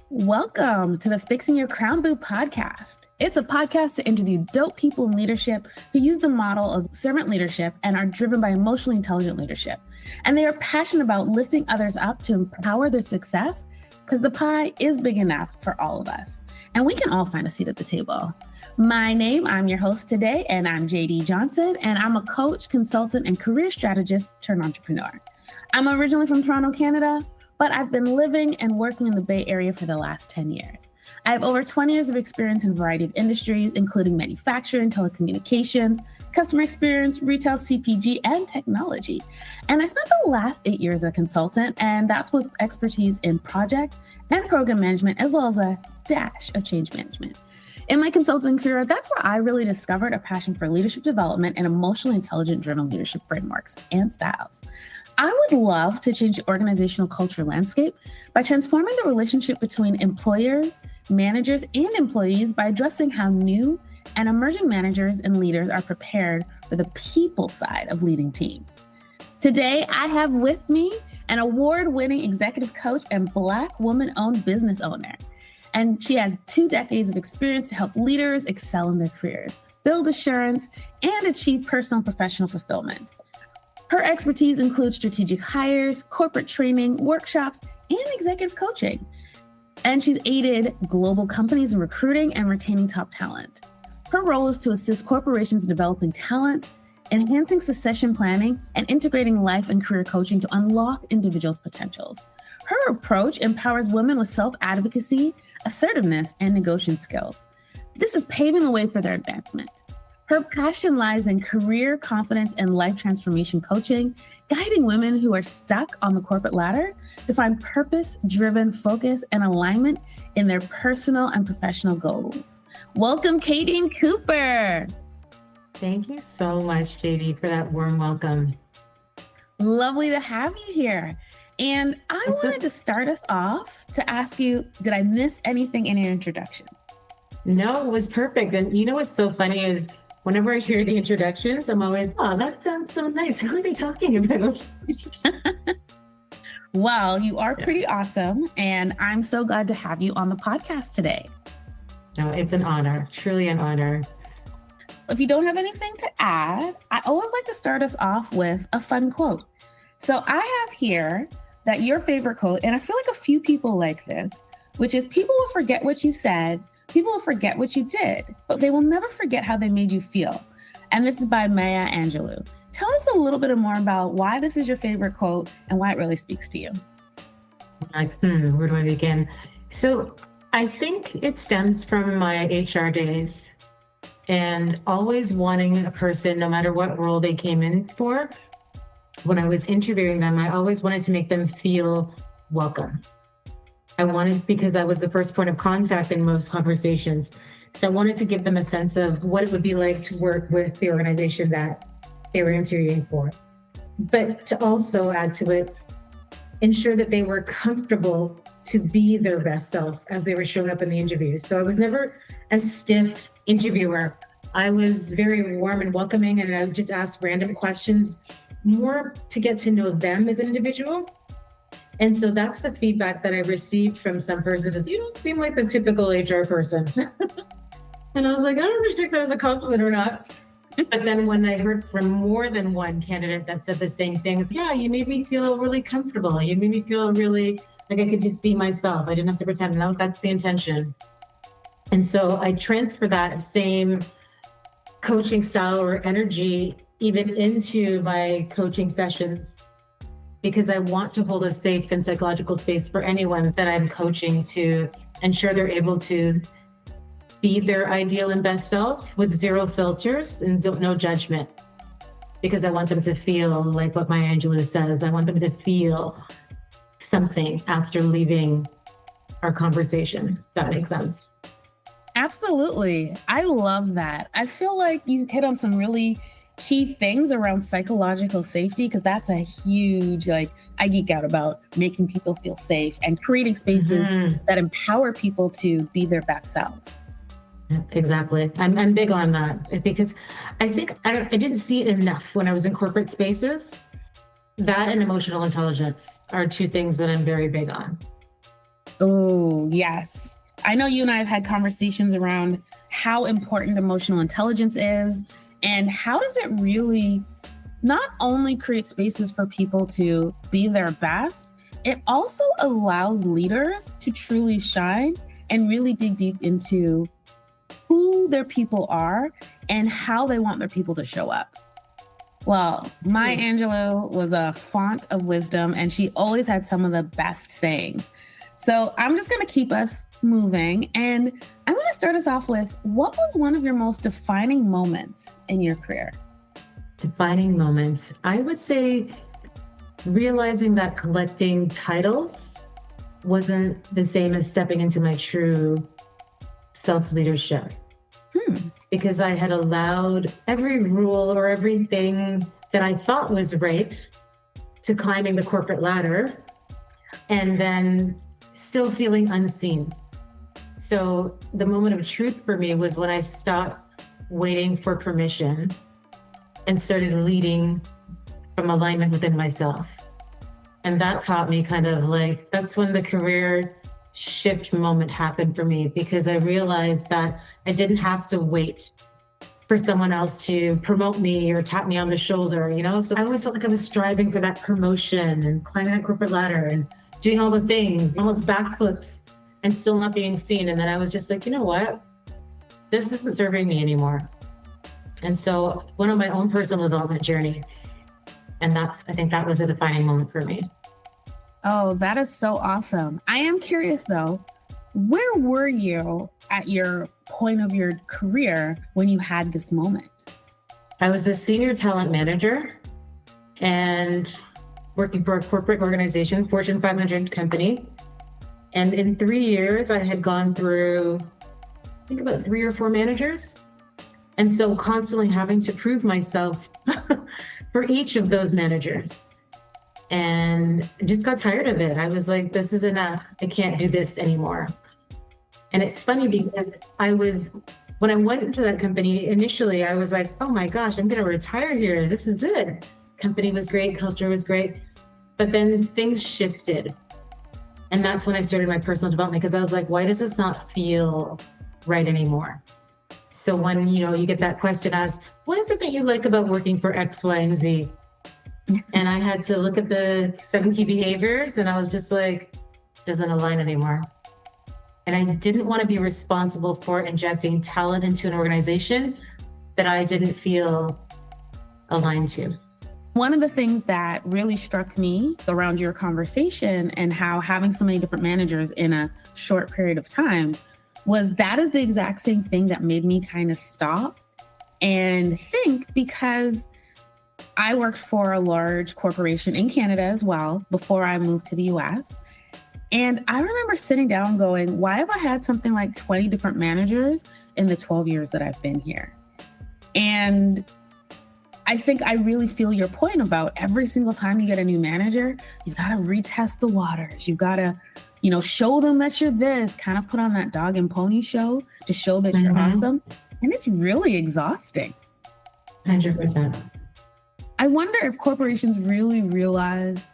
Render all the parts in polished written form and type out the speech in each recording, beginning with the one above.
Welcome to the Fixin Your Crown Boo podcast. It's a podcast to interview dope people in leadership who use the model of servant leadership and are driven by emotionally intelligent leadership. And they are passionate about lifting others up to empower their success because the pie is big enough for all of us. And we can all find a seat at the table. I'm your host today, and I'm JD Johnson, and I'm a coach, consultant, and career strategist turned entrepreneur. I'm originally from Toronto, Canada, but I've been living and working in the Bay Area for the last 10 years. I have over 20 years of experience in a variety of industries, including manufacturing, telecommunications, customer experience, retail, CPG, and technology. And I spent the last 8 years as a consultant, and that's with expertise in project and program management, as well as a dash of change management. In my consulting career, that's where I really discovered a passion for leadership development and emotionally intelligent driven leadership frameworks and styles. I would love to change the organizational culture landscape by transforming the relationship between employers, managers, and employees by addressing how new and emerging managers and leaders are prepared for the people side of leading teams. Today, I have with me an award-winning executive coach and Black woman-owned business owner. And she has 2 decades of experience to help leaders excel in their careers, build assurance, and achieve personal and professional fulfillment. Her expertise includes strategic hires, corporate training, workshops, and executive coaching. And she's aided global companies in recruiting and retaining top talent. Her role is to assist corporations in developing talent, enhancing succession planning, and integrating life and career coaching to unlock individuals' potentials. Her approach empowers women with self-advocacy, assertiveness, and negotiation skills. This is paving the way for their advancement. Her passion lies in career confidence and life transformation coaching, guiding women who are stuck on the corporate ladder to find purpose-driven focus and alignment in their personal and professional goals. Welcome, Kadine Cooper. Thank you so much, JD, for that warm welcome. Lovely to have you here. And I wanted to start us off to ask you, did I miss anything in your introduction? No, it was perfect. And you know what's so funny is whenever I hear the introductions, I'm always, oh, that sounds so nice. Who are they talking about? Well, you are pretty awesome. And I'm so glad to have you on the podcast today. No, it's an honor, truly an honor. If you don't have anything to add, I always like to start us off with a fun quote. So I have here that your favorite quote, and I feel like a few people like this, which is people will forget what you said, people will forget what you did, but they will never forget how they made you feel. And this is by Maya Angelou. Tell us a little bit more about why this is your favorite quote and why it really speaks to you. Where do I begin? So I think it stems from my HR days and always wanting a person, no matter what role they came in for. When I was interviewing them, I always wanted to make them feel welcome. Because I was the first point of contact in most conversations. So I wanted to give them a sense of what it would be like to work with the organization that they were interviewing for. But to also add to it, ensure that they were comfortable to be their best self as they were showing up in the interviews. So I was never a stiff interviewer. I was very warm and welcoming, and I would just ask random questions, more to get to know them as an individual. And so that's the feedback that I received from some persons is, you don't seem like the typical HR person. And I was like, I don't know if that was a compliment or not. But then when I heard from more than one candidate that said the same things, yeah, you made me feel really comfortable. You made me feel really like I could just be myself. I didn't have to pretend. And that's the intention. And so I transfer that same coaching style or energy even into my coaching sessions, because I want to hold a safe and psychological space for anyone that I'm coaching to ensure they're able to be their ideal and best self with zero filters and no judgment. Because I want them to feel like what Maya Angelou says. I want them to feel something after leaving our conversation. If that makes sense. Absolutely. I love that. I feel like you hit on some really key things around psychological safety, because that's a huge, I geek out about making people feel safe and creating spaces that empower people to be their best selves. Exactly. I'm big on that, because I think I didn't see it enough when I was in corporate spaces. That and emotional intelligence are 2 things that I'm very big on. Oh, yes. I know you and I have had conversations around how important emotional intelligence is and how does it really not only create spaces for people to be their best, it also allows leaders to truly shine and really dig deep into who their people are and how they want their people to show up. Well, Maya Angelou was a font of wisdom and she always had some of the best sayings. So I'm just going to keep us moving. And I'm going to start us off with, what was one of your most defining moments in your career? Defining moments. I would say realizing that collecting titles wasn't the same as stepping into my true self-leadership. Because I had allowed every rule or everything that I thought was right to climbing the corporate ladder and then still feeling unseen. So the moment of truth for me was when I stopped waiting for permission and started leading from alignment within myself. And that taught me kind of like, that's when the career shift moment happened for me, because I realized that I didn't have to wait for someone else to promote me or tap me on the shoulder, you know? So I always felt like I was striving for that promotion and climbing that corporate ladder and doing all the things, almost backflips and still not being seen. And then I was just like, you know what? This isn't serving me anymore. And so went on my own personal development journey. And I think that was a defining moment for me. Oh, that is so awesome. I am curious though, where were you at your point of your career when you had this moment? I was a senior talent manager and working for a corporate organization, Fortune 500 company. And in 3 years, I had gone through, I think about 3 or 4 managers. And so constantly having to prove myself for each of those managers. And just got tired of it. I was like, this is enough. I can't do this anymore. And it's funny because when I went into that company, initially, I was like, oh my gosh, I'm going to retire here. This is it. Company was great. Culture was great. But then things shifted. And that's when I started my personal development, because I was like, why does this not feel right anymore? So when, you get that question asked, what is it that you like about working for X, Y, and Z? And I had to look at the 7 key behaviors and I was just like, doesn't align anymore. And I didn't want to be responsible for injecting talent into an organization that I didn't feel aligned to. One of the things that really struck me around your conversation and how having so many different managers in a short period of time was that is the exact same thing that made me kind of stop and think, because I worked for a large corporation in Canada as well before I moved to the US. And I remember sitting down going, why have I had something like 20 different managers in the 12 years that I've been here? And I think I really feel your point about every single time you get a new manager, you got to retest the waters. You got to, show them that you're this, kind of put on that dog and pony show to show that you're awesome. And it's really exhausting. 100%. I wonder if corporations really realize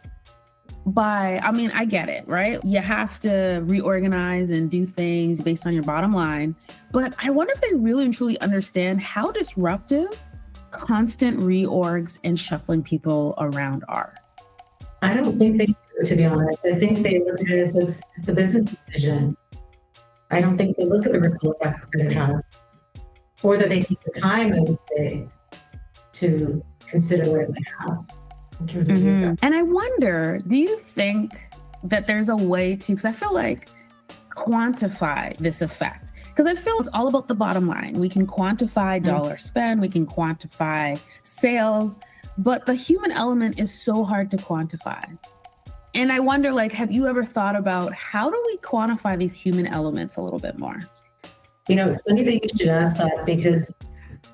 I get it, right? You have to reorganize and do things based on your bottom line. But I wonder if they really and truly understand how disruptive constant reorgs and shuffling people around are. I don't think they do, to be honest. I think they look at it as the business decision. I don't think they look at the ripple effect that it has, or that they take the time, I would say, to consider what it might have in terms of feedback. And I wonder, do you think that there's a way to, because I feel like, quantify this effect? Because I feel it's all about the bottom line. We can quantify dollar spend, we can quantify sales, but the human element is so hard to quantify. And I wonder, have you ever thought about how do we quantify these human elements a little bit more? It's funny that you should ask that, because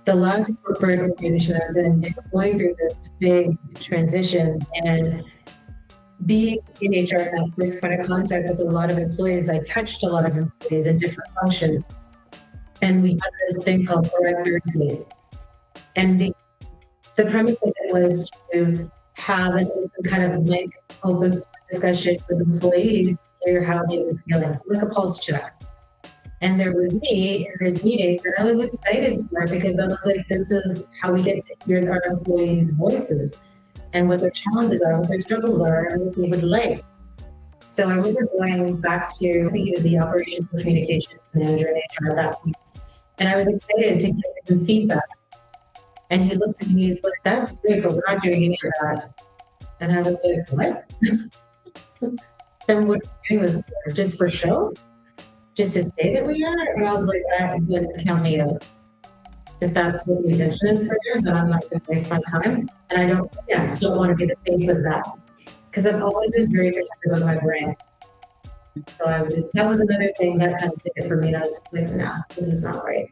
the last corporate organization I was in, they were going through this big transition, and being in HR and that first point of contact with a lot of employees, I touched a lot of employees in different functions. And we had this thing called Correct Thursdays. And the premise of it was to have an open kind of open discussion with employees to hear how they were feeling. It's like a pulse check. And there was me in his meetings, and I was excited for it because I was like, this is how we get to hear our employees' voices and what their challenges are, what their struggles are, and what they would like. So I remember going back to, I think he was the operations and communications manager in HR at that point. And I was excited to give him feedback. And he looked at me and he's like, that's great, but we're not doing any of that. And I was like, what? Then what we're doing is just for show? Just to say that we are? And I was like, then count me out. If that's what the intention is for you, then I'm not going to waste my time. And I don't want to be the face of that. Because I've always been very protective of my brand. So that was another thing that kind of did it for me. And I was just like, nah, this is not right.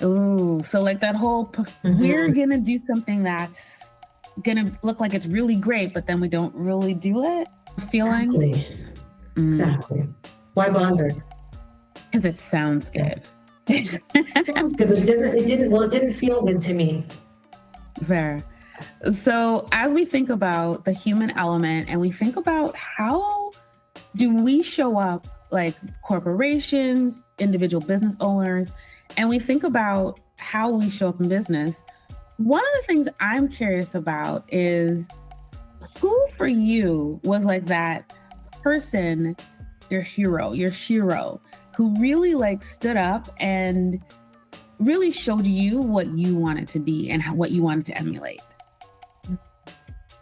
Ooh, so like that whole, we're going to do something that's going to look like it's really great, but then we don't really do it feeling. Exactly. Why bother? Because it sounds good. It sounds good, but it didn't feel good to me. Fair. So as we think about the human element and we think about how do we show up like corporations, individual business owners, and we think about how we show up in business, one of the things I'm curious about is who for you was like that person, your hero, who really like stood up and really showed you what you wanted to be and what you wanted to emulate.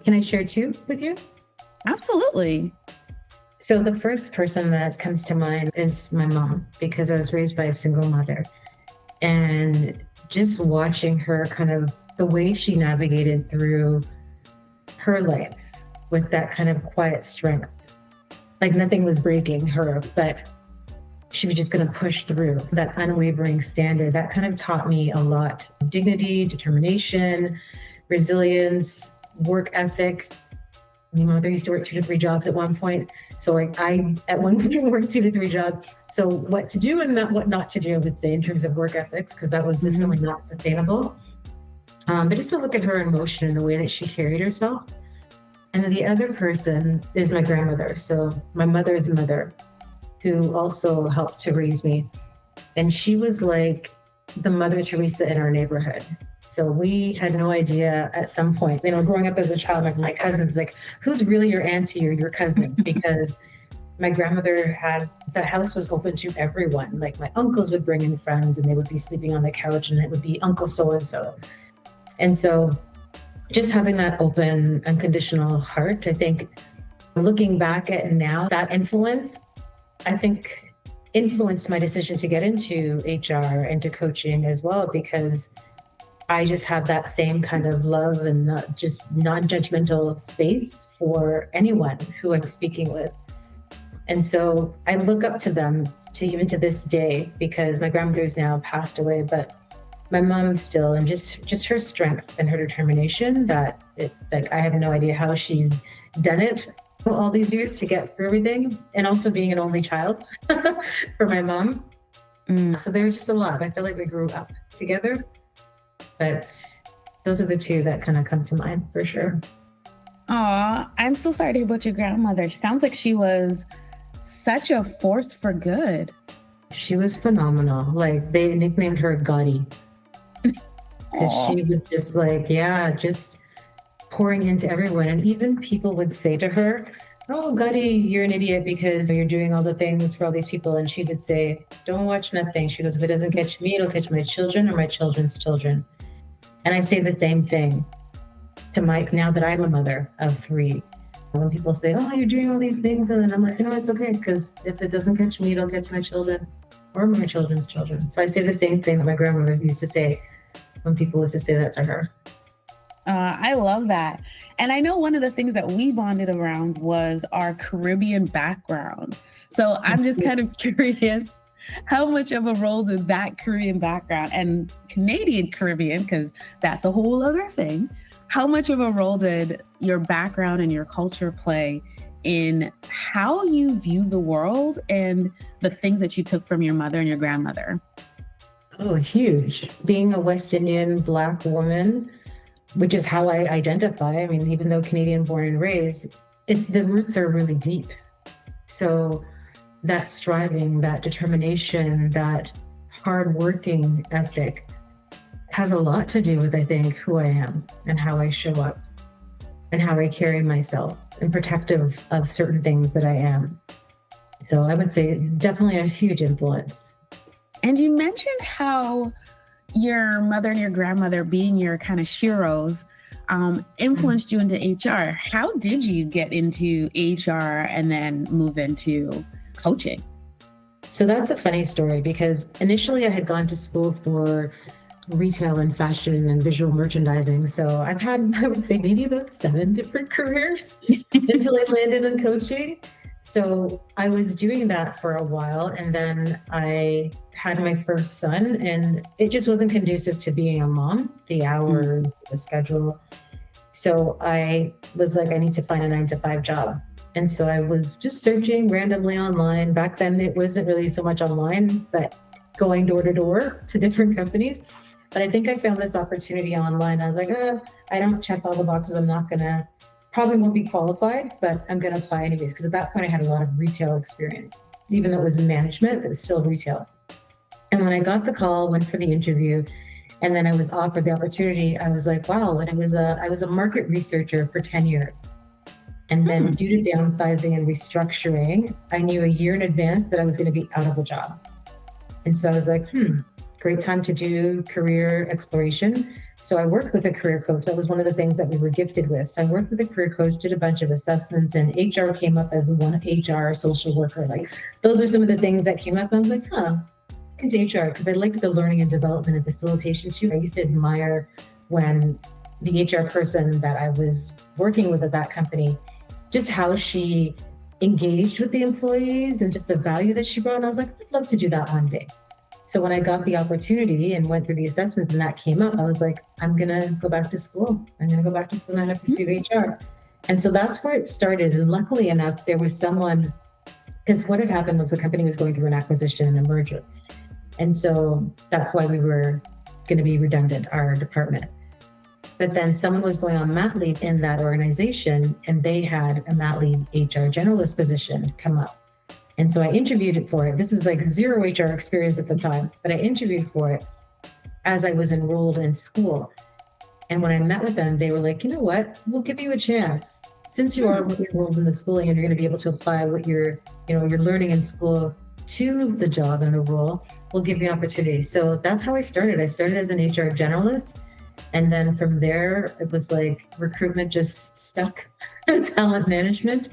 Can I share two with you? Absolutely. So the first person that comes to mind is my mom, because I was raised by a single mother. And just watching her kind of the way she navigated through her life with that kind of quiet strength. Like nothing was breaking her, but she was just going to push through that unwavering standard. That kind of taught me a lot. Dignity, determination, resilience, work ethic. My mother used to work 2 to 3 jobs at one point. So I at one point worked 2 to 3 jobs. So what to do and what not to do, I would say, in terms of work ethics, because that was definitely not sustainable. But just to look at her emotion and the way that she carried herself. And then the other person is my grandmother. So my mother's mother, who also helped to raise me. And she was like the Mother Teresa in our neighborhood. So we had no idea at some point, growing up as a child, my cousins, like, who's really your auntie or your cousin? Because my grandmother the house was open to everyone. Like my uncles would bring in friends and they would be sleeping on the couch and it would be Uncle so-and-so. And so just having that open, unconditional heart, I think looking back at now, that influence, I think influenced my decision to get into HR and to coaching as well, because I just have that same kind of love and just non-judgmental space for anyone who I'm speaking with. And so I look up to them even to this day, because my grandmother's now passed away, but my mom still, and just her strength and her determination I have no idea how she's done it all these years to get through everything, and also being an only child for my mom. So there was just a lot. I feel like we grew up together, but those are the two that kind of come to mind for sure. Aw, I'm so sorry to hear about your grandmother. She sounds like she was such a force for good. She was phenomenal. Like they nicknamed her Gotti. Because she was just like, just pouring into everyone. And even people would say to her, oh, Gotti, you're an idiot because you're doing all the things for all these people. And she would say, don't watch nothing. She goes, if it doesn't catch me, it'll catch my children or my children's children. And I say the same thing to Mike now that I'm a mother of 3. When people say, oh, you're doing all these things, and then I'm like, no, it's okay, because if it doesn't catch me, it'll catch my children or my children's children. So I say the same thing that my grandmother used to say when people used to say that to her. I love that. And I know one of the things that we bonded around was our Caribbean background. So I'm just kind of curious, how much of a role did that Korean background and Canadian Caribbean, because that's a whole other thing, how much of a role did your background and your culture play in how you view the world and the things that you took from your mother and your grandmother? Oh, huge. Being a West Indian Black woman, which is how I identify. I mean, even though Canadian born and raised, the roots are really deep. So that striving, that determination, that hard working ethic has a lot to do with, I think, who I am and how I show up and how I carry myself and protective of certain things that I am. So I would say definitely a huge influence. And you mentioned how your mother and your grandmother being your kind of sheroes influenced you into HR. How did you get into HR and then move into coaching? So that's a funny story because initially I had gone to school for retail and fashion and visual merchandising. So I've had, I would say, maybe about 7 different careers until I landed in coaching. So I was doing that for a while, and then I had my first son, and it just wasn't conducive to being a mom, the hours, the schedule. So I was like, I need to find a 9-to-5 job. And so I was just searching randomly online. Back then, it wasn't really so much online, but going door to door to different companies. But I think I found this opportunity online. I was like, I don't check all the boxes. I'm not gonna, probably won't be qualified, but I'm gonna apply anyways. Because at that point I had a lot of retail experience. Even though it was in management, it was still retail. And when I got the call, went for the interview, and then I was offered the opportunity, I was like, wow. And I was a market researcher for 10 years. And then due to downsizing and restructuring, I knew a year in advance that I was gonna be out of a job. And so I was like, great time to do career exploration. So I worked with a career coach. That was one of the things that we were gifted with. So I worked with a career coach, did a bunch of assessments, and HR came up as one HR social worker. Like those are some of the things that came up. I was like, into HR, because I liked the learning and development and facilitation too. I used to admire when the HR person that I was working with at that company, just how she engaged with the employees and just the value that she brought. And I was like, I'd love to do that one day. So when I got the opportunity and went through the assessments and that came up, I was like, I'm going to go back to school. I'm going to go back to school and I pursue HR. And so that's where it started. And luckily enough, there was someone, because what had happened was the company was going through an acquisition and a merger. And so that's why we were going to be redundant, our department. But then someone was going on mat leave in that organization, and they had a mat leave HR generalist position come up. And so I interviewed for it. This is like zero HR experience at the time, but I interviewed for it as I was enrolled in school. And when I met with them, they were like, you know what, we'll give you a chance. Since you are enrolled in the schooling and you're going to be able to apply what you're learning in school to the job and the role, we'll give you an opportunity. So that's how I started. I started as an HR generalist. And then from there, it was like recruitment just stuck, talent management,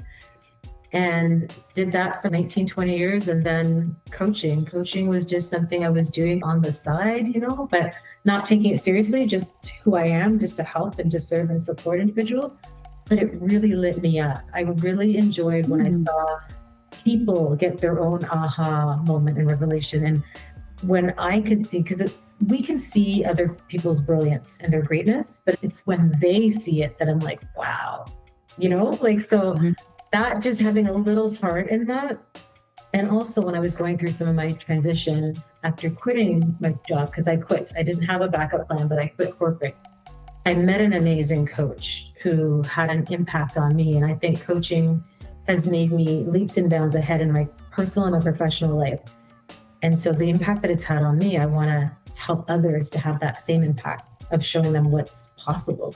and did that for 19, 20 years. And then coaching. Coaching was just something I was doing on the side, but not taking it seriously, just who I am, just to help and to serve and support individuals. But it really lit me up. I really enjoyed when I saw people get their own aha moment and revelation. And when I could see, because we can see other people's brilliance and their greatness, but it's when they see it that I'm like, wow, that just having a little part in that. And also when I was going through some of my transition after quitting my job, because I quit, I didn't have a backup plan, but I quit corporate. I met an amazing coach who had an impact on me. And I think coaching has made me leaps and bounds ahead in my personal and my professional life. And so the impact that it's had on me, I want to help others to have that same impact of showing them what's possible,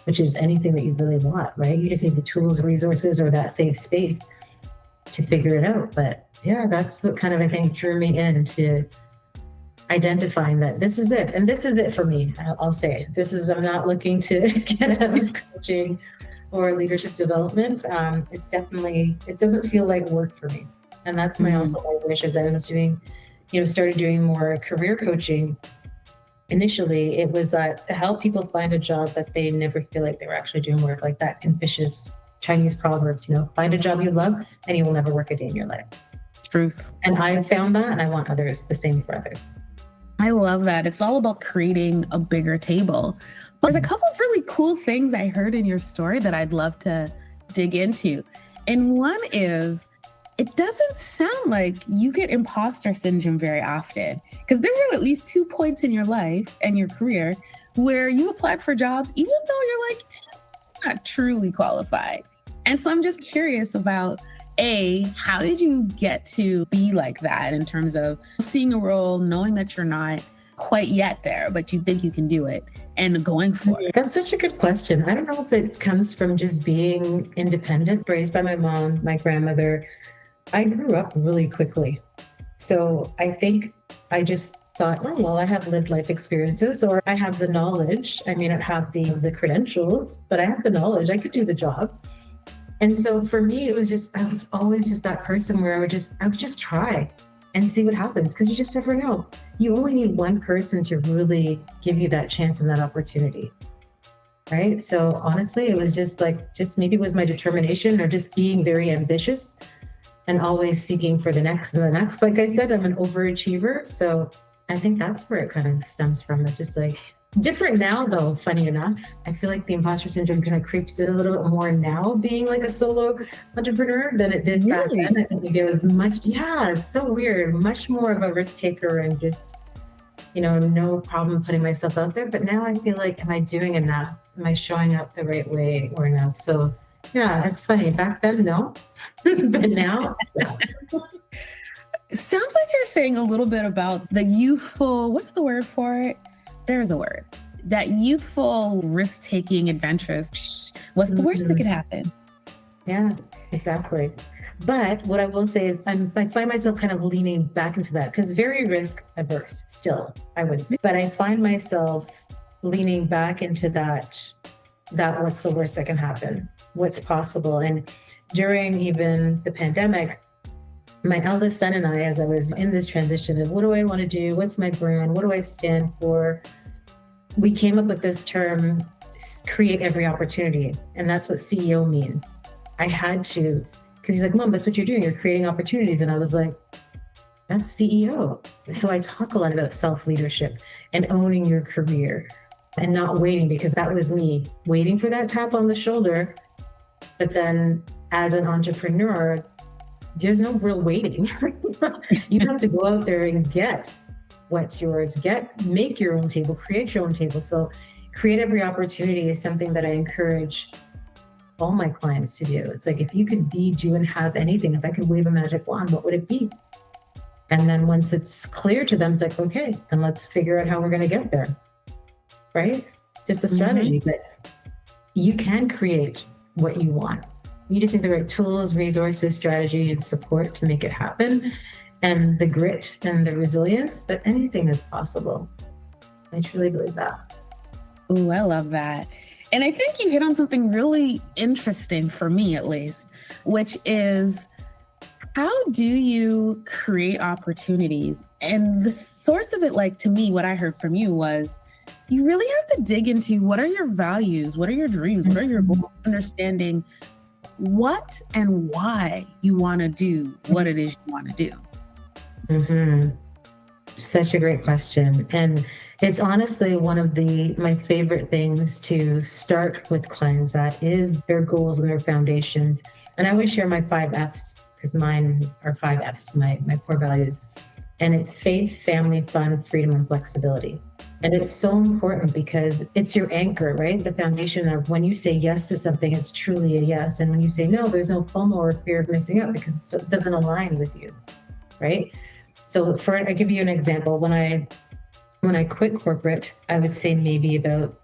which is anything that you really want, right? You just need the tools, resources, or that safe space to figure it out. But yeah, that's what kind of, I think, drew me into identifying that this is it. And this is it for me. I'll say I'm not looking to get out of coaching or leadership development. It doesn't feel like work for me. And that's also my wish, as I was doing, started doing more career coaching. Initially, it was to help people find a job that they never feel like they were actually doing work, like that Confucius Chinese proverbs, find a job you love and you will never work a day in your life. Truth. And I found that, and I want the same for others. I love that. It's all about creating a bigger table. There's a couple of really cool things I heard in your story that I'd love to dig into. And one is, it doesn't sound like you get imposter syndrome very often, because there were at least 2 points in your life and your career where you applied for jobs, even though you're like, not truly qualified. And so I'm just curious about how did you get to be like that in terms of seeing a role, knowing that you're not quite yet there, but you think you can do it and going for it? That's such a good question. I don't know if it comes from just being independent, raised by my mom, my grandmother. I grew up really quickly. So I think I just thought, oh, well, I have lived life experiences or I have the knowledge. I may not have the credentials, but I have the knowledge. I could do the job. And so for me, it was just, I was always just that person where I would just try and see what happens, because you just never know. You only need one person to really give you that chance and that opportunity. Right. So honestly, it was just maybe it was my determination or just being very ambitious and always seeking for the next and the next. Like I said, I'm an overachiever. So I think that's where it kind of stems from. It's just like different now, though, funny enough. I feel like the imposter syndrome kind of creeps in a little bit more now, being like a solo entrepreneur than it did back then. I think it was it's so weird, much more of a risk taker and just, no problem putting myself out there. But now I feel like, am I doing enough? Am I showing up the right way or enough? So yeah, it's funny. Back then, no, but now, yeah. It sounds like you're saying a little bit about the youthful, what's the word for it? There's a word. That youthful, risk-taking, adventurous. What's the worst that could happen? Yeah, exactly. But what I will say is I find myself kind of leaning back into that, because very risk averse still, I would say. But I find myself leaning back into that what's the worst that can happen? What's possible? And during even the pandemic, my eldest son and I, as I was in this transition of what do I want to do? What's my brand? What do I stand for? We came up with this term, create every opportunity. And that's what CEO means. I had to, because he's like, Mom, that's what you're doing. You're creating opportunities. And I was like, that's CEO. So I talk a lot about self-leadership and owning your career and not waiting, because that was me waiting for that tap on the shoulder. But then as an entrepreneur, there's no real waiting. You have to go out there and get what's yours, make your own table, create your own table. So create every opportunity is something that I encourage all my clients to do. It's like, if you could be, do, and have anything, if I could wave a magic wand, what would it be? And then once it's clear to them, it's like, okay, then let's figure out how we're going to get there. Right? Just a strategy, but you can create what you want. You just need the right tools, resources, strategy, and support to make it happen, and the grit and the resilience, but anything is possible. I truly believe that. Ooh, I love that. And I think you hit on something really interesting for me, at least, which is, how do you create opportunities? And the source of it, like, to me, what I heard from you was, you really have to dig into what are your values, what are your dreams, what are your goals, understanding what and why you want to do what it is you want to do. Such a great question. And it's honestly one of my favorite things to start with clients at is their goals and their foundations. And I always share my 5 F's, because mine are 5 F's, my core values. And it's faith, family, fun, freedom, and flexibility. And it's so important because it's your anchor, right? The foundation of when you say yes to something, it's truly a yes. And when you say no, there's no FOMO or fear of missing out because it doesn't align with you, right? So I give you an example. When I quit corporate, I would say maybe about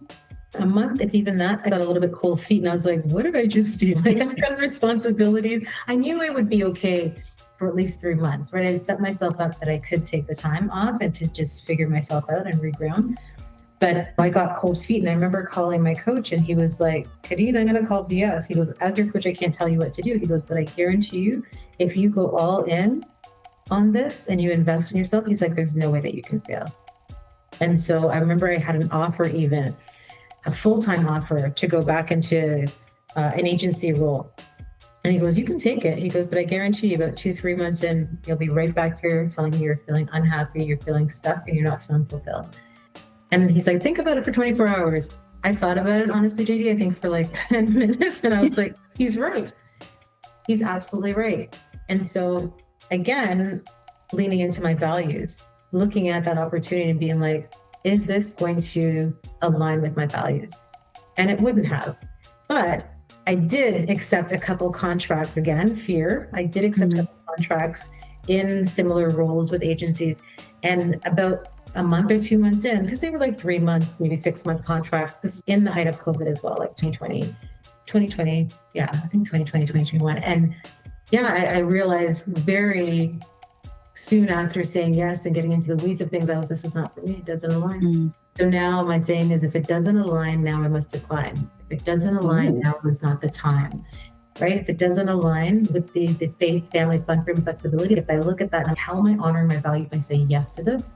a month, if even that, I got a little bit cold feet and I was like, what did I just do? Like, I've got responsibilities. I knew I would be okay for at least 3 months, right? I'd set myself up that I could take the time off and to just figure myself out and reground. But I got cold feet, and I remember calling my coach, and he was like, Kadine, I'm going to call BS. He goes, as your coach, I can't tell you what to do. He goes, but I guarantee you, if you go all in on this and you invest in yourself, he's like, there's no way that you can fail. And so I remember I had an offer, even a full-time offer, to go back into an agency role. And he goes, you can take it. He goes, but I guarantee you about 2-3 months in, you'll be right back here telling me you're feeling unhappy, you're feeling stuck, and you're not feeling fulfilled. And he's like, think about it for 24 hours. I thought about it, honestly, JD, I think for like 10 minutes. And I was like, he's right. He's absolutely right. And so again, leaning into my values, looking at that opportunity and being like, is this going to align with my values? And it wouldn't have. But I did accept a couple contracts, again, fear. I did accept a couple contracts in similar roles with agencies. And about a month or 2 months in, because they were like 3 months, maybe 6 month contracts, this in the height of COVID as well, like 2020, yeah, I think 2020, 2021. And yeah, I realized very soon after saying yes and getting into the weeds of things, this is not for me, it doesn't align. So now my saying is, if it doesn't align, now I must decline. If it doesn't align, now is not the time, right? If it doesn't align with the faith, family, fun, freedom, flexibility, if I look at that, how am I honoring my value by saying yes to this?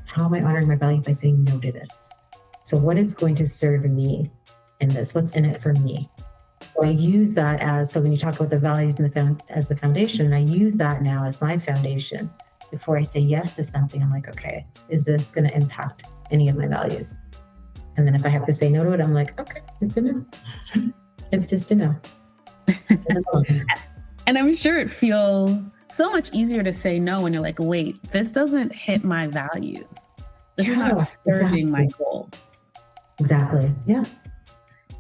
How am I honoring my value by saying no to this? So what is going to serve me in this? What's in it for me? So I use that as, so when you talk about the values and as the foundation, I use that now as my foundation. Before I say yes to something, I'm like, okay, is this going to impact any of my values? And then if I have to say no to it, I'm like, okay, it's a no. It's just a no. And I'm sure it feels so much easier to say no when you're like, wait, this doesn't hit my values. This is not serving my goals. Exactly. Yeah.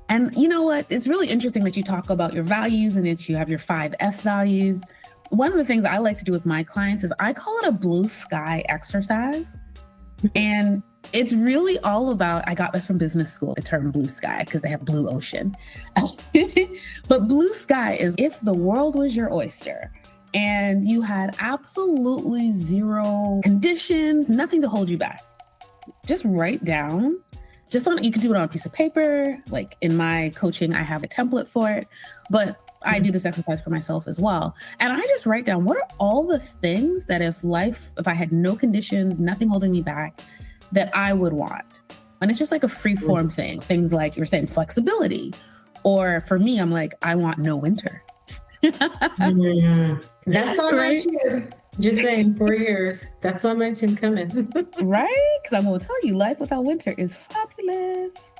And you know what? It's really interesting that you talk about your values and that you have your 5F values. One of the things I like to do with my clients is I call it a blue sky exercise. And it's really all about, I got this from business school, the term blue sky, because they have blue ocean. But blue sky is if the world was your oyster and you had absolutely zero conditions, nothing to hold you back. Just write down, you can do it on a piece of paper. Like in my coaching, I have a template for it, but I do this exercise for myself as well. And I just write down, what are all the things that if I had no conditions, nothing holding me back, that I would want? And it's just like a free form thing. Things like you're saying flexibility. Or for me, I'm like, I want no winter. That's on my tune. Just saying, 4 years. That's on my tune coming. Right? Because I'm going to tell you, life without winter is fabulous.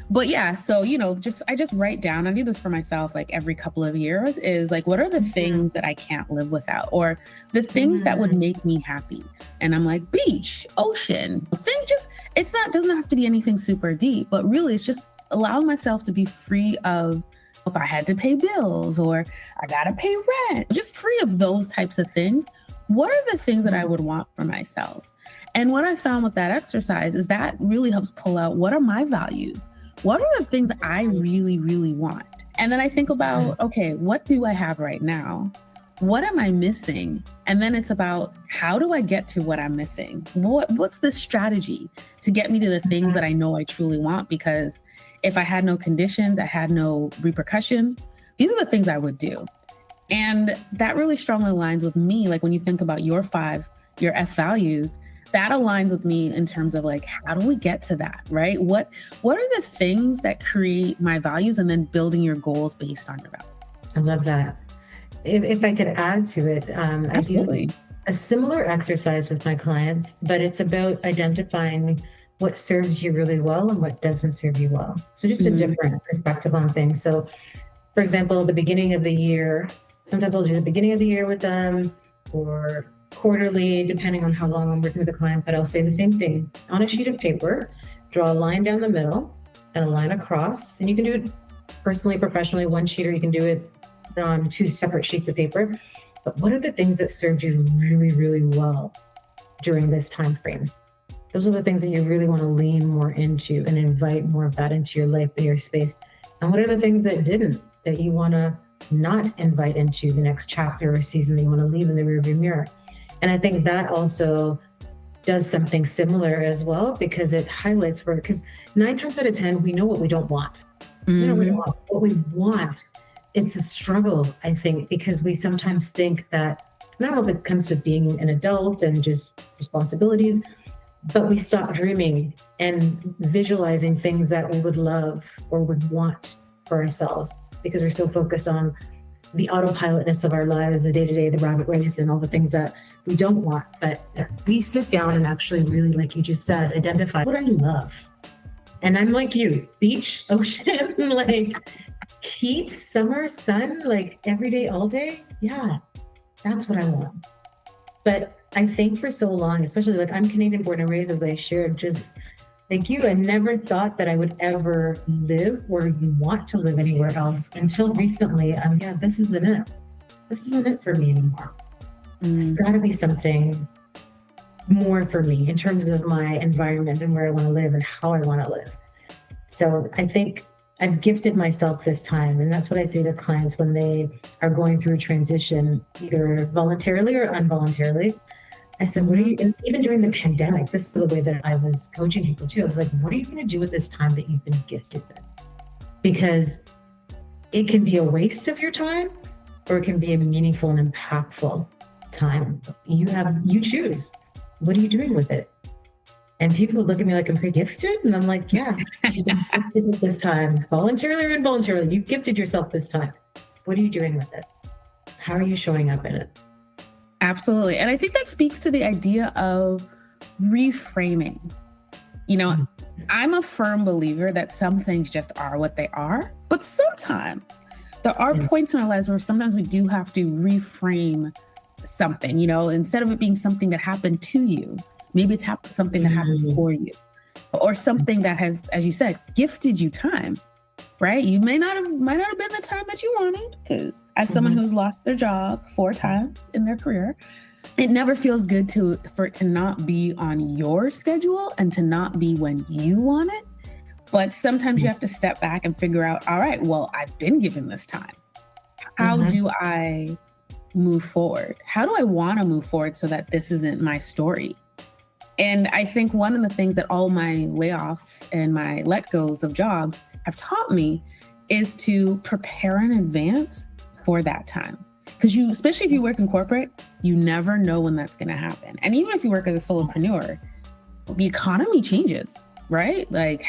But yeah, so, I just write down, I do this for myself, like every couple of years, is like, what are the things that I can't live without, or the things that would make me happy? And I'm like, beach, ocean, doesn't have to be anything super deep, but really it's just allowing myself to be free of, if I had to pay bills or I got to pay rent, just free of those types of things. What are the things that I would want for myself? And what I found with that exercise is that really helps pull out, what are my values? What are the things I really, really want? And then I think about, okay, what do I have right now? What am I missing? And then it's about, how do I get to what I'm missing? What's the strategy to get me to the things that I know I truly want? Because if I had no conditions, I had no repercussions, these are the things I would do. And that really strongly aligns with me. Like when you think about your F values, that aligns with me in terms of like, how do we get to that, right? What are the things that create my values, and then building your goals based on your values? I love that. If I could add to it, Absolutely. I do a similar exercise with my clients, but it's about identifying what serves you really well and what doesn't serve you well. So just a different perspective on things. So for example, the beginning of the year, sometimes I'll do the beginning of the year with them, or quarterly, depending on how long I'm working with the client, but I'll say the same thing. On a sheet of paper, draw a line down the middle and a line across. And you can do it personally, professionally, one sheet, or you can do it on 2 separate sheets of paper. But what are the things that served you really, really well during this time frame? Those are the things that you really want to lean more into and invite more of that into your life and your space. And what are the things that didn't, that you want to not invite into the next chapter or season, that you want to leave in the rearview mirror? And I think that also does something similar as well, because it highlights because 9 times out of 10, we know what we don't want. We know what we want. It's a struggle, I think, because we sometimes think that, I don't know if it comes with being an adult and just responsibilities, but we stop dreaming and visualizing things that we would love or would want for ourselves, because we're so focused on the autopilotness of our lives, the day-to-day, the rabbit race, and all the things that we don't want. But we sit down and actually really, like you just said, identify what I love. And I'm like you, beach, ocean, like heat, summer, sun, like every day, all day. Yeah, that's what I want. But I think for so long, especially like I'm Canadian born and raised, as I shared, just Like you, I never thought that I would ever live or even want to live anywhere else until recently. Yeah, this isn't it. This isn't it for me anymore. There's got to be something more for me in terms of my environment and where I want to live and how I want to live. So I think I've gifted myself this time. And that's what I say to clients when they are going through a transition, either voluntarily or involuntarily. I said, what are you, and even during the pandemic, this is the way that I was coaching people too. I was like, what are you going to do with this time that you've been gifted with? Because it can be a waste of your time or it can be a meaningful and impactful time. You choose. What are you doing with it? And people would look at me like I'm gifted. And I'm like, yeah, you've been gifted with this time, voluntarily or involuntarily. You gifted yourself this time. What are you doing with it? How are you showing up in it? Absolutely. And I think that speaks to the idea of reframing. You know, I'm a firm believer that some things just are what they are, but sometimes there are points in our lives where sometimes we do have to reframe something, you know, instead of it being something that happened to you, maybe it's something that happened for you, or something that has, as you said, gifted you time, right? You might not have been the time that you wanted, because as someone who's lost their job 4 times in their career, it never feels good for it to not be on your schedule and to not be when you want it. But sometimes you have to step back and figure out, all right, well, I've been given this time. How do I move forward? How do I want to move forward so that this isn't my story? And I think one of the things that all my layoffs and my let goes of jobs have taught me is to prepare in advance for that time. Because especially if you work in corporate, you never know when that's going to happen. And even if you work as a solopreneur, the economy changes, right? Like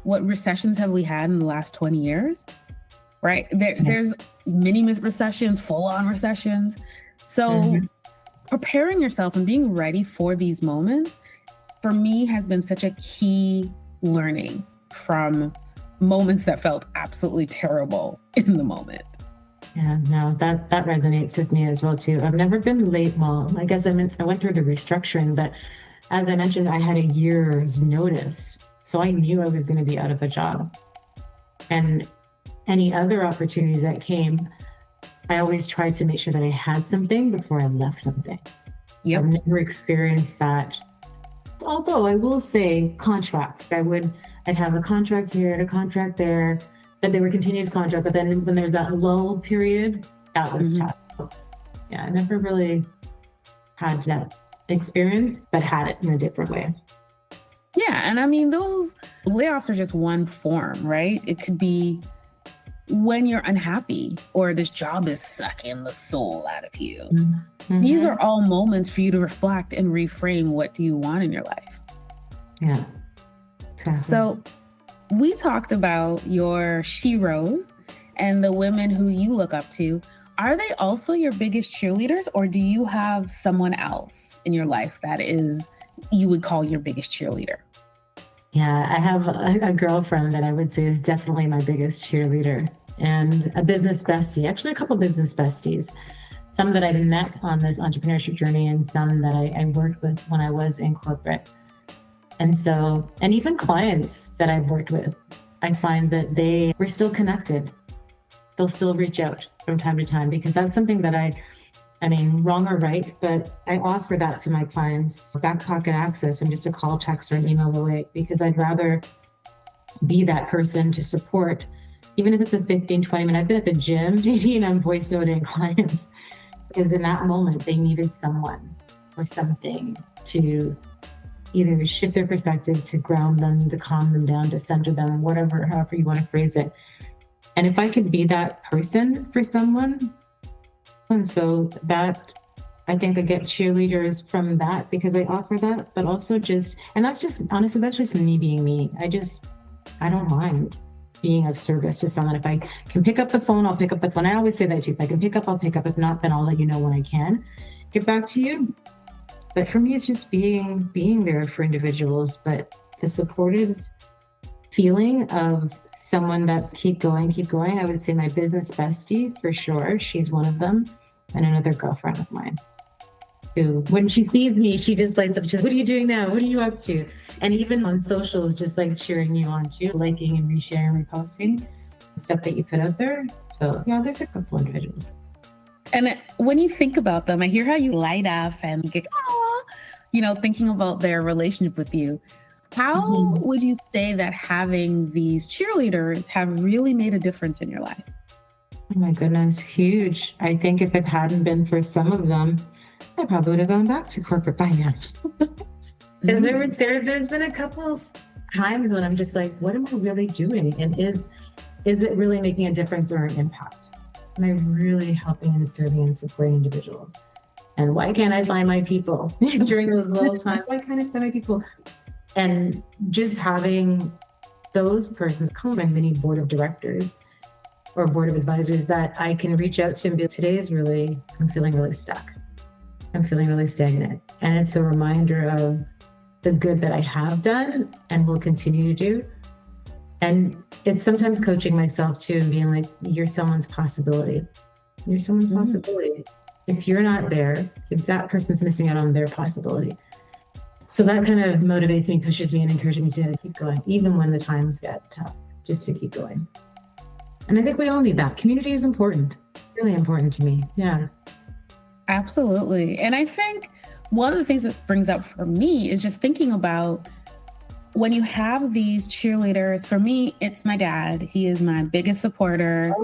what recessions have we had in the last 20 years, right? There's mini recessions, full-on recessions. So preparing yourself and being ready for these moments, for me, has been such a key learning from moments that felt absolutely terrible in the moment. Yeah, no, that resonates with me as well too. I've never been late. Well, I guess I went through the restructuring, but as I mentioned, I had a year's notice. So I knew I was going to be out of a job. And any other opportunities that came, I always tried to make sure that I had something before I left something. Yep. I've never experienced that. Although I will say contracts, I'd have a contract here and a contract there, that they were continuous contract, but then when there's that lull period, that was tough. Yeah, I never really had that experience, but had it in a different way. Yeah, and I mean, those layoffs are just one form, right? It could be when you're unhappy or this job is sucking the soul out of you. These are all moments for you to reflect and reframe, what do you want in your life? Yeah, exactly. So we talked about your sheroes and the women who you look up to. Are they also your biggest cheerleaders, or do you have someone else in your life that you would call your biggest cheerleader? Yeah, I have a girlfriend that I would say is definitely my biggest cheerleader, and a business bestie, actually a couple business besties, some that I've met on this entrepreneurship journey and some that I worked with when I was in corporate. And even clients that I've worked with, I find that we're still connected. They'll still reach out from time to time, because that's something that I mean, wrong or right, but I offer that to my clients, back pocket access and just a call, text, or an email away, because I'd rather be that person to support, even if it's a 15, 20 minute. I've been at the gym, maybe, and I'm voice noting clients, because in that moment, they needed someone or something to either shift their perspective, to ground them, to calm them down, to center them, however you want to phrase it. And if I could be that person for someone, and so that, I think I get cheerleaders from that, because I offer that, but also honestly, that's just me being me. I don't mind being of service to someone. If I can pick up the phone, I'll pick up the phone. I always say that too. If I can pick up, I'll pick up. If not, then I'll let you know when I can get back to you. But for me, it's just being there for individuals, but the supportive feeling of someone that's keep going. I would say my business bestie, for sure. She's one of them, and another girlfriend of mine. who, when she sees me, she just lights up. She's, what are you doing now? What are you up to? And even on socials, just like cheering you on too, liking and resharing, reposting stuff that you put out there. So yeah, there's a couple individuals. And when you think about them, I hear how you light up and you get, thinking about their relationship with you. How would you say that having these cheerleaders have really made a difference in your life? Oh my goodness, huge. I think if it hadn't been for some of them, I probably would have gone back to corporate finance. And there's been a couple times when I'm just like, what am I really doing? And is it really making a difference or an impact? Am I really helping and serving and supporting individuals? And why can't I find my people during those low times? Why can't I find my people? And just having those persons come my mini board of directors or board of advisors that I can reach out to and be, I'm feeling really stuck. I'm feeling really stagnant. And it's a reminder of the good that I have done and will continue to do. And it's sometimes coaching myself too and being like, you're someone's possibility. You're someone's possibility. If you're not there, if that person's missing out on their possibility. So that kind of motivates me, pushes me, and encourages me to keep going, even when the times get tough, just to keep going. And I think we all need that. Community is important, really important to me. Yeah. Absolutely. And I think one of the things that springs up for me is just thinking about when you have these cheerleaders. For me, it's my dad. He is my biggest supporter.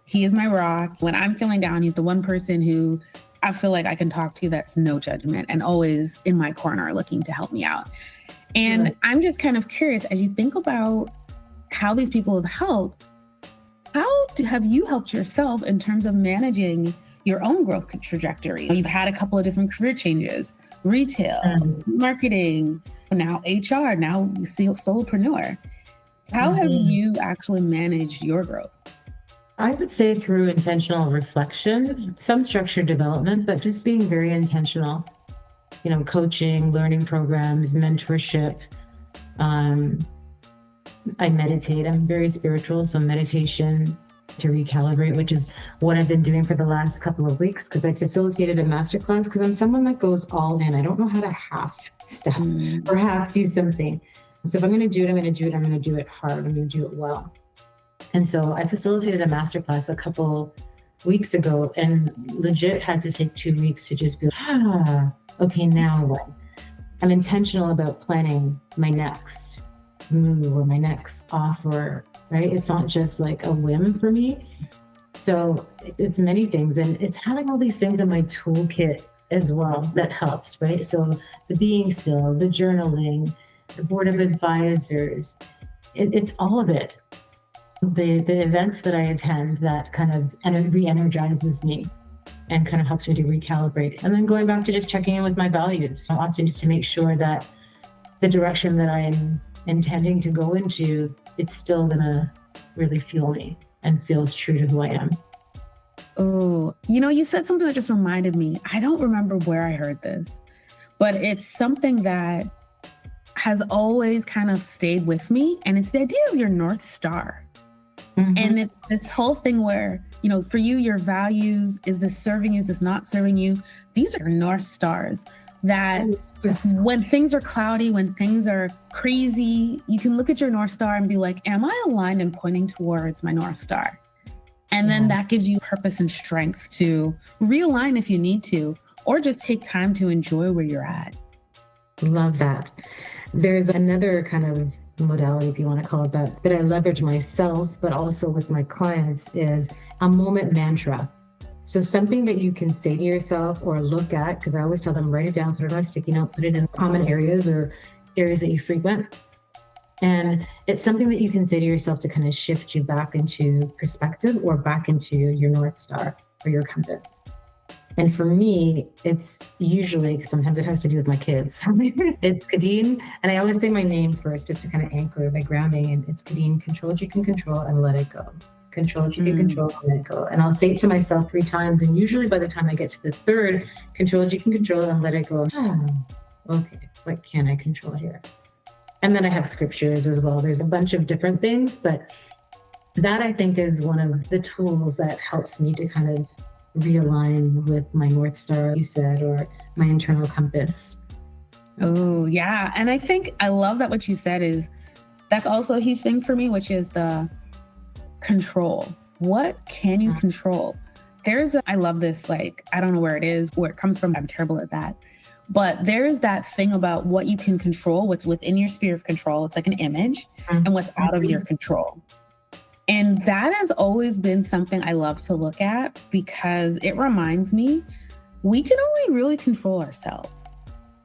He is my rock. When I'm feeling down, he's the one person who I feel like I can talk to that's no judgment and always in my corner looking to help me out. And I'm just kind of curious, as you think about how these people have helped, have you helped yourself in terms of managing your own growth trajectory? You've had a couple of different career changes, retail, marketing, now HR, now you see solopreneur. How have you actually managed your growth? I would say through intentional reflection, some structured development, but just being very intentional, coaching, learning programs, mentorship. I meditate. I'm very spiritual, so meditation to recalibrate, which is what I've been doing for the last couple of weeks because I facilitated a masterclass because I'm someone that goes all in. I don't know how to half stuff or half do something. So if I'm going to do it, I'm going to do it. I'm going to do it hard. I'm going to do it well. And so I facilitated a masterclass a couple weeks ago and legit had to take 2 weeks to just be okay, now what? I'm intentional about planning my next move or my next offer, right? It's not just like a whim for me. So it's many things. And it's having all these things in my toolkit as well that helps, right? So the being still, the journaling, the board of advisors, it's all of it. The events that I attend that kind of re-energizes me and kind of helps me to recalibrate. And then going back to just checking in with my values so often just to make sure that the direction that I'm intending to go into, it's still gonna really fuel me and feels true to who I am. Oh, you said something that just reminded me. I don't remember where I heard this, but it's something that has always kind of stayed with me. And it's the idea of your North Star. And it's this whole thing where, for you, your values, is this serving you? Is this not serving you? These are North Stars that when things are cloudy, when things are crazy, you can look at your North Star and be like, am I aligned and pointing towards my North Star? And then that gives you purpose and strength to realign if you need to, or just take time to enjoy where you're at. Love that. There's another kind of modality, if you want to call it that I leverage myself, but also with my clients is a moment mantra. So something that you can say to yourself or look at, because I always tell them, write it down, put it on a sticky note, put it in common areas or areas that you frequent. And it's something that you can say to yourself to kind of shift you back into perspective or back into your North Star or your compass. And for me, it's usually, sometimes it has to do with my kids. It's Kadine, and I always say my name first just to kind of anchor my grounding. And it's Kadine, control what you can control and let it go. Control what you can control and let it go. And I'll say it to myself 3 times. And usually by the time I get to the 3rd, control what you can control and let it go. Okay, what can I control here? And then I have scriptures as well. There's a bunch of different things, but that I think is one of the tools that helps me to kind of realign with my North Star, you said, or my internal compass. Oh, yeah. And I think I love that what you said is that's also a huge thing for me, which is the control. What can you control? I love this, like, I don't know where it comes from. I'm terrible at that. But there's that thing about what you can control, what's within your sphere of control. It's like an image, and what's out of your control. And that has always been something I love to look at because it reminds me we can only really control ourselves.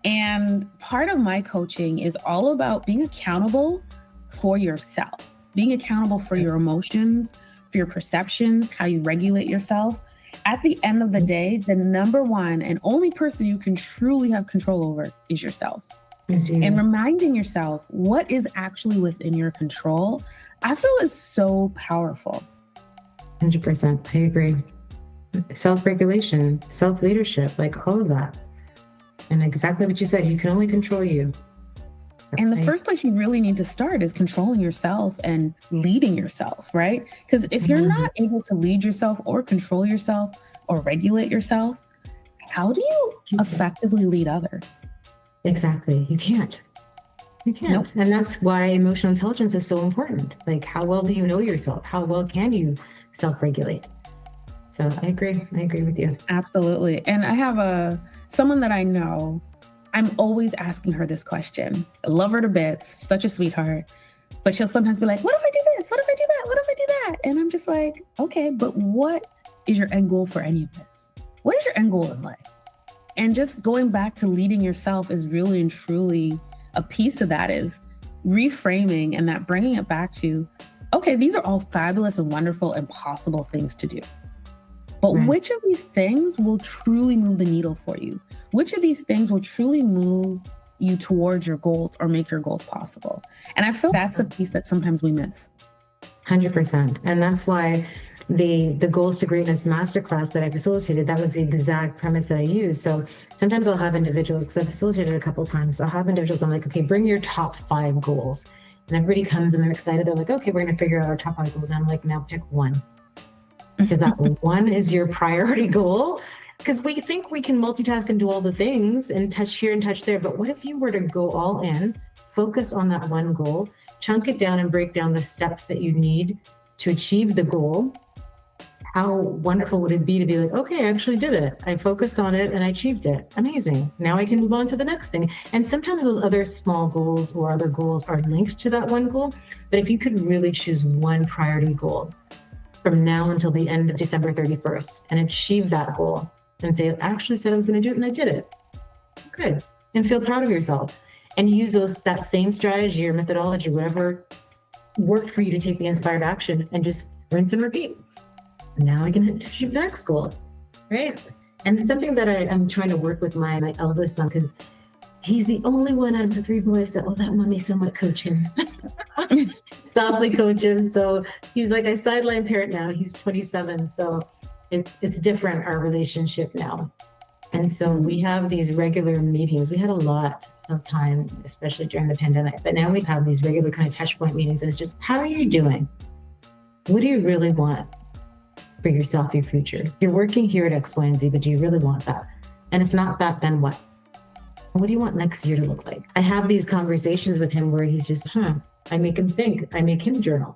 And part of my coaching is all about being accountable for yourself, being accountable for your emotions, for your perceptions, how you regulate yourself. At the end of the day, the number one and only person you can truly have control over is yourself. And reminding yourself what is actually within your control, I feel is so powerful. 100%. I agree. Self-regulation, self-leadership, like all of that. And exactly what you said, you can only control you. And the first place you really need to start is controlling yourself and leading yourself, right? Because if you're not able to lead yourself or control yourself or regulate yourself, how do you effectively lead others? Exactly. You can't. You can't. Nope. And that's why emotional intelligence is so important. Like, how well do you know yourself? How well can you self-regulate? So I agree. I agree with you. Absolutely. And I have someone that I know, I'm always asking her this question. I love her to bits, such a sweetheart. But she'll sometimes be like, what if I do this? What if I do that? What if I do that? And I'm just like, okay, but what is your end goal for any of this? What is your end goal in life? And just going back to leading yourself is really and truly a piece of that, is reframing and that bringing it back to, okay, these are all fabulous and wonderful and possible things to do. But which of these things will truly move the needle for you? Which of these things will truly move you towards your goals or make your goals possible? And I feel that's a piece that sometimes we miss. 100%. And that's why the Goals to Greatness Masterclass that I facilitated, that was the exact premise that I used. So sometimes I'll have individuals, because I've facilitated a couple of times, I'll have individuals, I'm like, okay, bring your top 5 goals. And everybody comes and they're excited. They're like, okay, we're going to figure out our top 5 goals. And I'm like, now pick one. Because that one is your priority goal. Because we think we can multitask and do all the things and touch here and touch there. But what if you were to go all in, focus on that one goal, chunk it down and break down the steps that you need to achieve the goal? How wonderful would it be to be like, okay, I actually did it. I focused on it and I achieved it. Amazing. Now I can move on to the next thing. And sometimes those other small goals or other goals are linked to that one goal. But if you could really choose one priority goal from now until the end of December 31st and achieve that goal and say, I actually said I was going to do it and I did it. Good. And feel proud of yourself and use that same strategy or methodology, whatever worked for you to take the inspired action, and just rinse and repeat. Now I can achieve the next goal, right? And it's something that I'm trying to work with my eldest son, because he's the only one out of the 3 boys that will let mommy somewhat coach him. Softly coaching. So he's like a sideline parent now. He's 27. So it's different, our relationship now. And so we have these regular meetings. We had a lot of time, especially during the pandemic, but now we have these regular kind of touch point meetings. And it's just, how are you doing? What do you really want for yourself, your future? You're working here at X, Y, and Z, but do you really want that? And if not that, then what? What do you want next year to look like? I have these conversations with him where he's just, I make him think, I make him journal,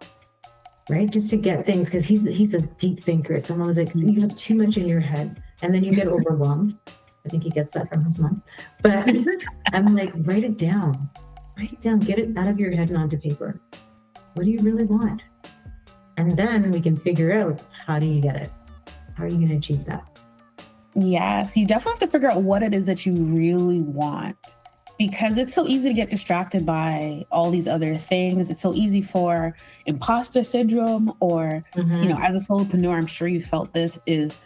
right? Just to get things, because he's a deep thinker. Someone was like, you have too much in your head and then you get overwhelmed. I think he gets that from his mom. But I'm like, write it down, get it out of your head and onto paper. What do you really want? And then we can figure out, how do you get it? How are you going to achieve that? Yes, you definitely have to figure out what it is that you really want, because it's so easy to get distracted by all these other things. It's so easy for imposter syndrome, or, as a solopreneur, I'm sure you felt this, is,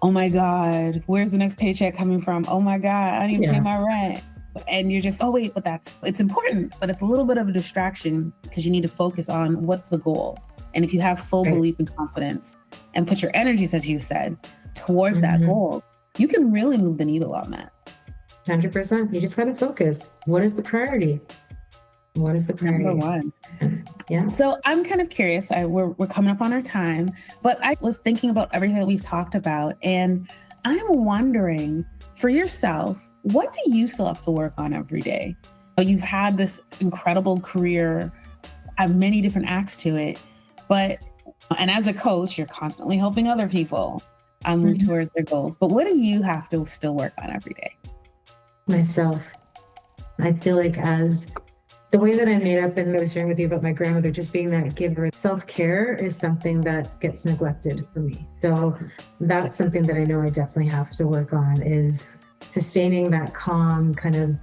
oh my God, where's the next paycheck coming from? Oh my God, I need to pay my rent. And you're just, oh wait, but it's important, but it's a little bit of a distraction because you need to focus on what's the goal. And if you have full belief and confidence and put your energies, as you said, towards that goal, you can really move the needle on that. 100%. You just got to focus. What is the priority? What is the priority? Number one. Yeah. So I'm kind of curious. We're coming up on our time, but I was thinking about everything that we've talked about, and I'm wondering, for yourself, what do you still have to work on every day? You've had this incredible career, have many different acts to it, and as a coach, you're constantly helping other people move towards their goals. But what do you have to still work on every day? Myself. I feel like as the way that I made up, and I was sharing with you about my grandmother just being that giver, self-care is something that gets neglected for me. So that's something that I know I definitely have to work on, is sustaining that calm kind of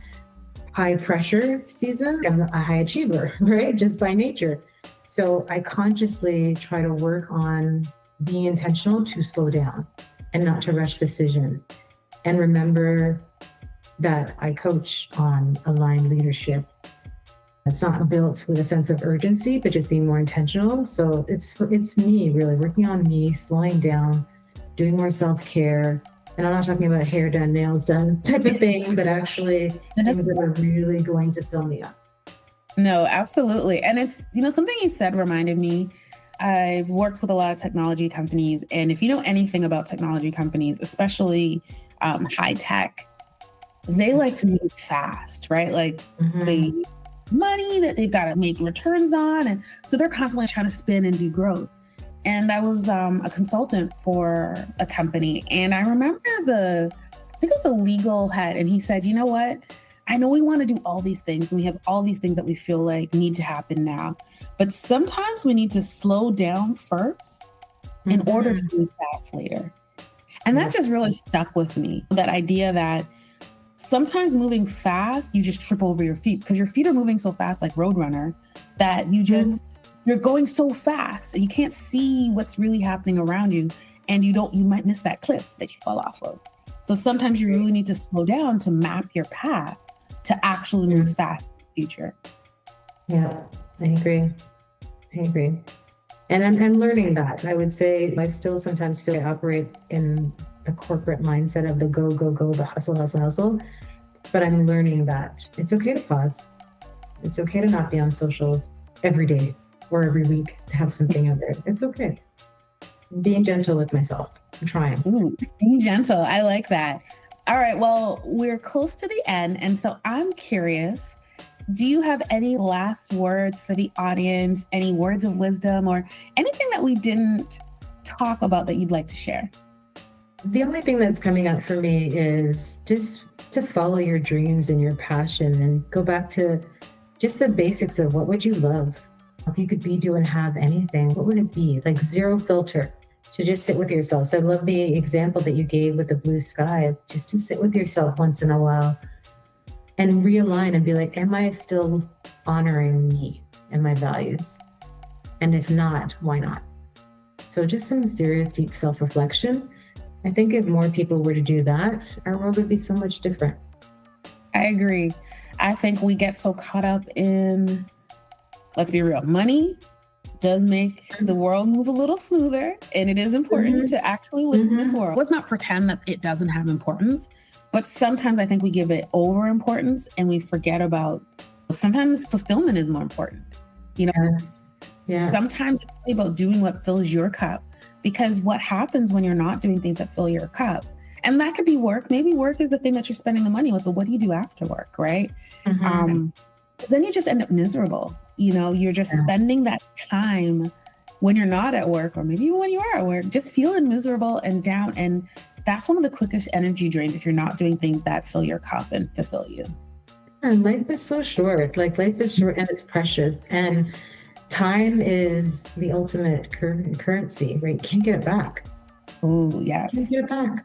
high pressure season. I'm a high achiever, right? Just by nature. So I consciously try to work on being intentional to slow down and not to rush decisions. And remember that I coach on aligned leadership. It's not built with a sense of urgency, but just being more intentional. So it's me really working on me, slowing down, doing more self-care. And I'm not talking about hair done, nails done type of thing, but actually things that are really going to fill me up. No, absolutely. And it's, something you said reminded me. I've worked with a lot of technology companies. And if you know anything about technology companies, especially high tech, they like to move fast, right? Like they money that they've got to make returns on. And so they're constantly trying to spin and do growth. And I was a consultant for a company. And I remember I think it was the legal head. And he said, you know what? I know we want to do all these things. And we have all these things that we feel like need to happen now. But sometimes we need to slow down first in order to move fast later. And that just really stuck with me. That idea that sometimes moving fast, you just trip over your feet because your feet are moving so fast, like Roadrunner, that you're going so fast and you can't see what's really happening around you. And you might miss that cliff that you fall off of. So sometimes you really need to slow down to map your path to actually move fast in the future. Yeah, I agree. And I'm learning that. I would say I still sometimes feel I operate in the corporate mindset of the go, the hustle. But I'm learning that it's okay to pause. It's okay to not be on socials every day or every week to have something out there. It's okay. Being gentle with myself. I'm trying. Ooh, being gentle. I like that. All right. Well, we're close to the end. And so I'm curious, do you have any last words for the audience, any words of wisdom or anything that we didn't talk about that you'd like to share? The only thing that's coming up for me is just to follow your dreams and your passion and go back to just the basics of what would you love? If you could be, do, and have anything, what would it be? Like zero filter, to just sit with yourself. So I love the example that you gave with the blue sky, just to sit with yourself once in a while and realign and be like, am I still honoring me and my values? And if not, why not? So just some serious, deep self-reflection. I think if more people were to do that, our world would be so much different. I agree. I think we get so caught up in, let's be real, money does make the world move a little smoother, and it is important to actually live in this world. Let's not pretend that it doesn't have importance, but sometimes I think we give it over importance and we forget about, sometimes fulfillment is more important. Yes. Yeah. Sometimes it's really about doing what fills your cup, because what happens when you're not doing things that fill your cup? And that could be work. Maybe work is the thing that you're spending the money with, but what do you do after work, right? Then you just end up miserable. You're just spending that time when you're not at work, or maybe even when you are at work, just feeling miserable and down. And that's one of the quickest energy drains if you're not doing things that fill your cup and fulfill you. And life is so short. Life is short and it's precious. And time is the ultimate currency, right? You can't get it back. Oh, yes. You can't get it back,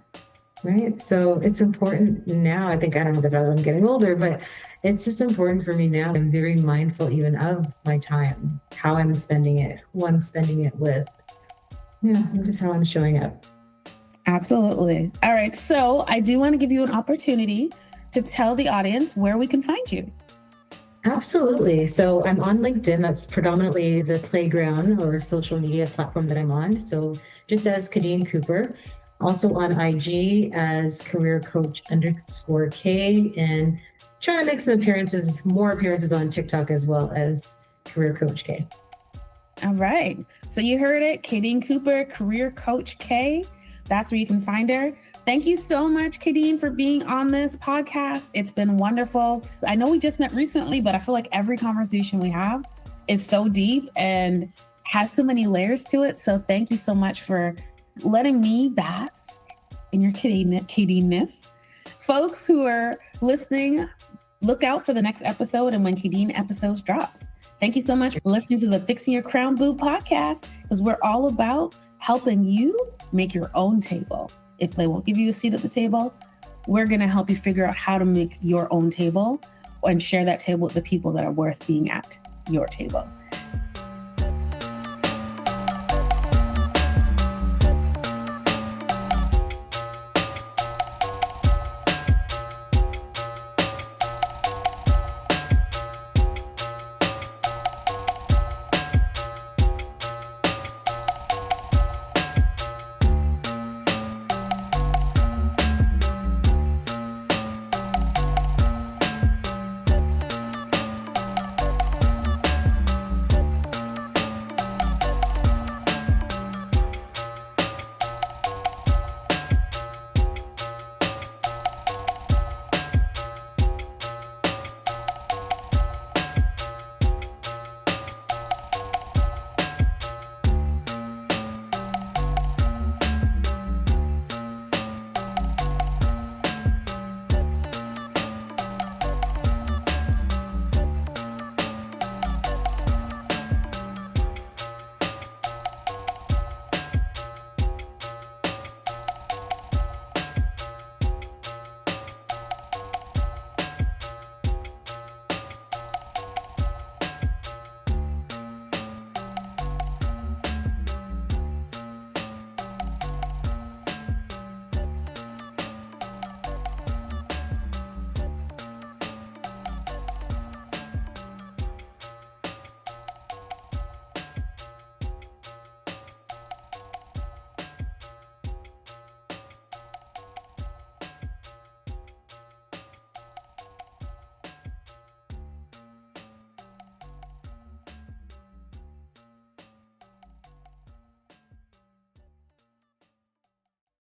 right? So it's important now. I don't know, because as I'm getting older, but it's just important for me now. I'm very mindful even of my time, how I'm spending it, who I'm spending it with. Yeah, and just how I'm showing up. Absolutely. All right. So I do want to give you an opportunity to tell the audience where we can find you. Absolutely. So I'm on LinkedIn. That's predominantly the playground or social media platform that I'm on. So just as Kadine Cooper. Also on IG as career coach _K, and trying to make some more appearances on TikTok as well as career coach K. All right. So you heard it. Kadine Cooper, career coach K. That's where you can find her. Thank you so much, Kadine, for being on this podcast. It's been wonderful. I know we just met recently, but I feel like every conversation we have is so deep and has so many layers to it. So thank you so much for letting me bask in your Kadine-ness. Folks who are listening, look out for the next episode and when Kadine episodes drops. Thank you so much for listening to the Fixin Your Crown Boo podcast, because we're all about helping you make your own table. If they won't give you a seat at the table, we're going to help you figure out how to make your own table and share that table with the people that are worth being at your table.